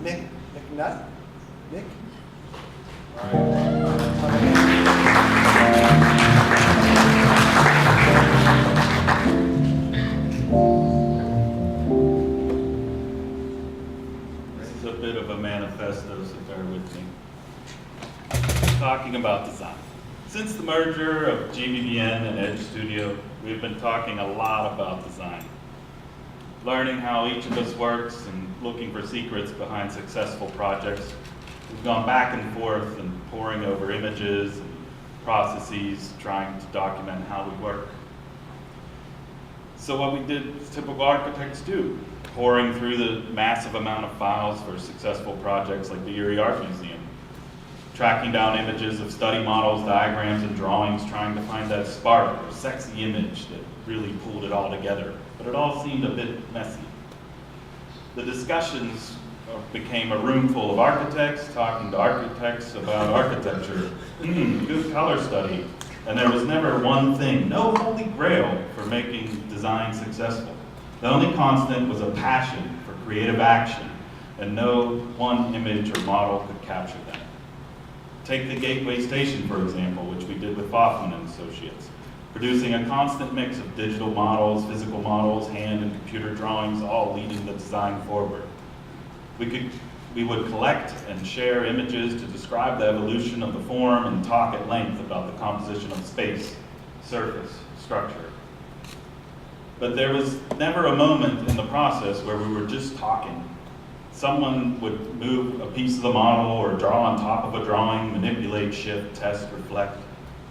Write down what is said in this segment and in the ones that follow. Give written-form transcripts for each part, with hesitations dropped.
Mick, McNutt. Mick? This is a bit of a manifesto, so bear with me. Talking about design. Since the merger of GBBN and Edge Studio, we've been talking a lot about design. Learning how each of us works and looking for secrets behind successful projects. We've gone back and forth and poring over images and processes, trying to document how we work. So what we did, as typical architects do, poring through the massive amount of files for successful projects like the Erie Art Museum, tracking down images of study models, diagrams, and drawings, trying to find that spark or sexy image that really pulled it all together. But it all seemed a bit messy. The discussions became a room full of architects talking to architects about architecture. Good color study. And there was never one thing, no holy grail for making design successful. The only constant was a passion for creative action, and no one image or model could capture that. Take the Gateway Station, for example, which we did with Hoffman and Associates, producing a constant mix of digital models, physical models, hand and computer drawings, all leading the design forward. We would collect and share images to describe the evolution of the form and talk at length about the composition of space, surface, structure. But there was never a moment in the process where we were just talking. Someone would move a piece of the model or draw on top of a drawing, manipulate, shift, test, reflect.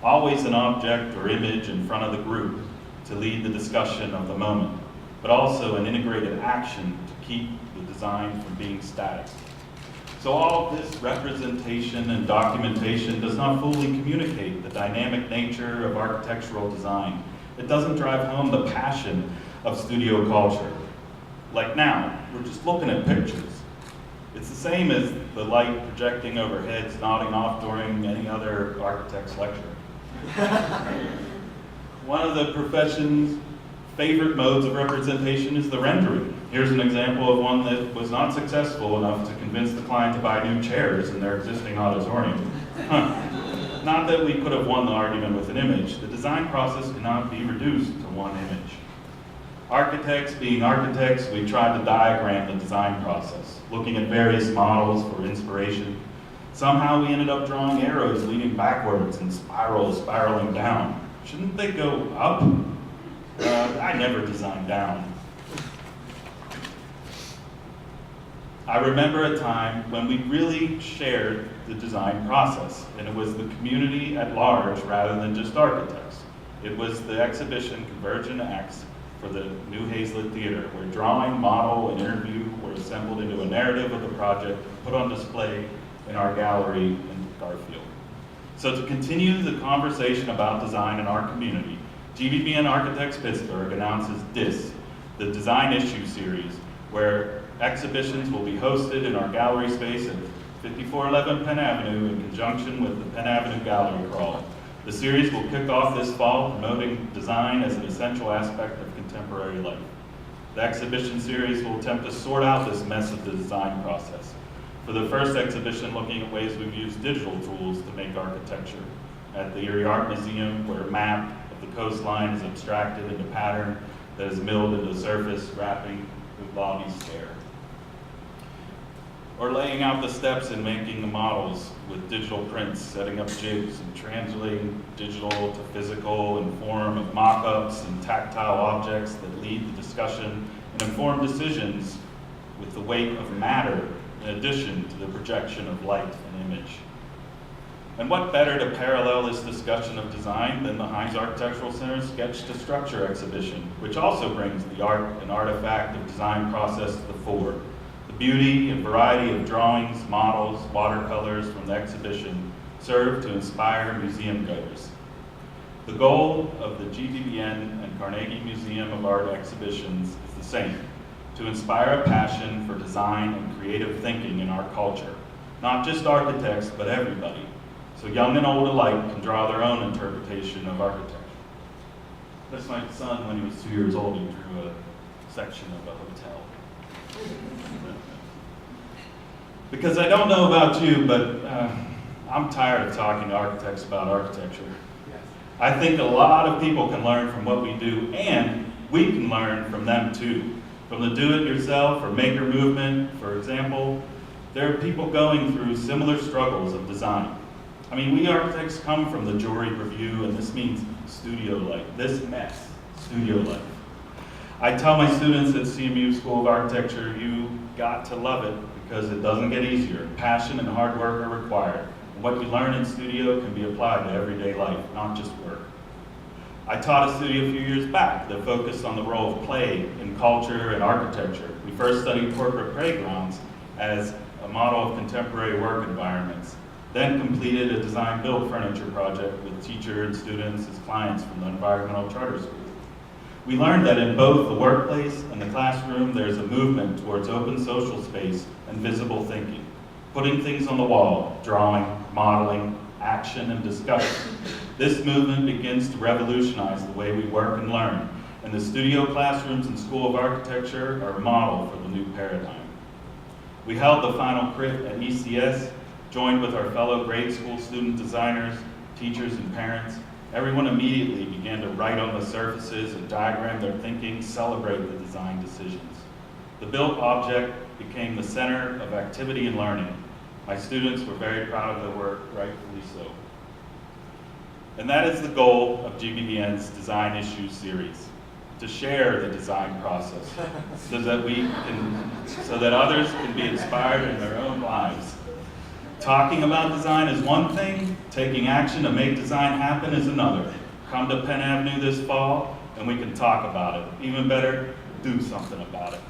Always an object or image in front of the group to lead the discussion of the moment, but also an integrated action to keep the design from being static. So all this representation and documentation does not fully communicate the dynamic nature of architectural design. It doesn't drive home the passion of studio culture. Like now, we're just looking at pictures. It's the same as the light projecting over heads nodding off during any other architect's lecture. One of the profession's favorite modes of representation is the rendering. Here's an example of one that was not successful enough to convince the client to buy new chairs in their existing auditorium. Not that we could have won the argument with an image. The design process cannot be reduced to one image. Architects being architects, we tried to diagram the design process, looking at various models for inspiration. Somehow we ended up drawing arrows leading backwards and spiraling down. Shouldn't they go up? I never designed down. I remember a time when we really shared the design process, and it was the community at large rather than just architects. It was the exhibition Convergent Acts for the New Hazlitt Theater, where drawing, model, and interview were assembled into a narrative of the project, put on display in our gallery in Garfield. So to continue the conversation about design in our community, GBBN Architects Pittsburgh announces DIS, the Design Issue Series, where exhibitions will be hosted in our gallery space at 5411 Penn Avenue in conjunction with the Penn Avenue Gallery Crawl. The series will kick off this fall, promoting design as an essential aspect of contemporary life. The exhibition series will attempt to sort out this mess of the design process. For the first exhibition, looking at ways we've used digital tools to make architecture. At the Erie Art Museum, where a map of the coastline is abstracted into pattern that is milled into surface, wrapping the lobby's there. Or laying out the steps in making the models with digital prints, setting up jigs and translating digital to physical in form of mock-ups and tactile objects that lead the discussion and inform decisions with the weight of matter in addition to the projection of light and image. And what better to parallel this discussion of design than the Hines Architectural Center's Sketch to Structure exhibition, which also brings the art and artifact of design process to the fore. The beauty and variety of drawings, models, watercolors from the exhibition serve to inspire museum goers. The goal of the GBBN and Carnegie Museum of Art exhibitions is the same, to inspire a passion for design and creative thinking in our culture. Not just architects, but everybody. So young and old alike can draw their own interpretation of architecture. That's my son, when he was 2 years old, he drew a section of a hotel. Because I don't know about you, but I'm tired of talking to architects about architecture. Yes. I think a lot of people can learn from what we do, and we can learn from them too. From the do-it-yourself or maker movement, for example, there are people going through similar struggles of design. I mean, we architects come from the jury review, and this means studio life. This mess, studio life. I tell my students at CMU School of Architecture, you got to love it because it doesn't get easier. Passion and hard work are required. And what you learn in studio can be applied to everyday life, not just work. I taught a studio a few years back that focused on the role of play in culture and architecture. We first studied corporate playgrounds as a model of contemporary work environments, then completed a design-build furniture project with teachers and students as clients from the environmental charter school. We learned that in both the workplace and the classroom, there's a movement towards open social space and visible thinking, putting things on the wall, drawing, modeling, action, and discussion. This movement begins to revolutionize the way we work and learn, and the studio classrooms and School of Architecture are a model for the new paradigm. We held the final crit at ECS, joined with our fellow grade school student designers, teachers, and parents. Everyone immediately began to write on the surfaces and diagram their thinking, celebrate the design decisions. The built object became the center of activity and learning. My students were very proud of their work, rightfully so. And that is the goal of GBDN's Design Issues series, to share the design process so that others can be inspired in their own lives. Talking about design is one thing, taking action to make design happen is another. Come to Penn Avenue this fall and we can talk about it. Even better, do something about it.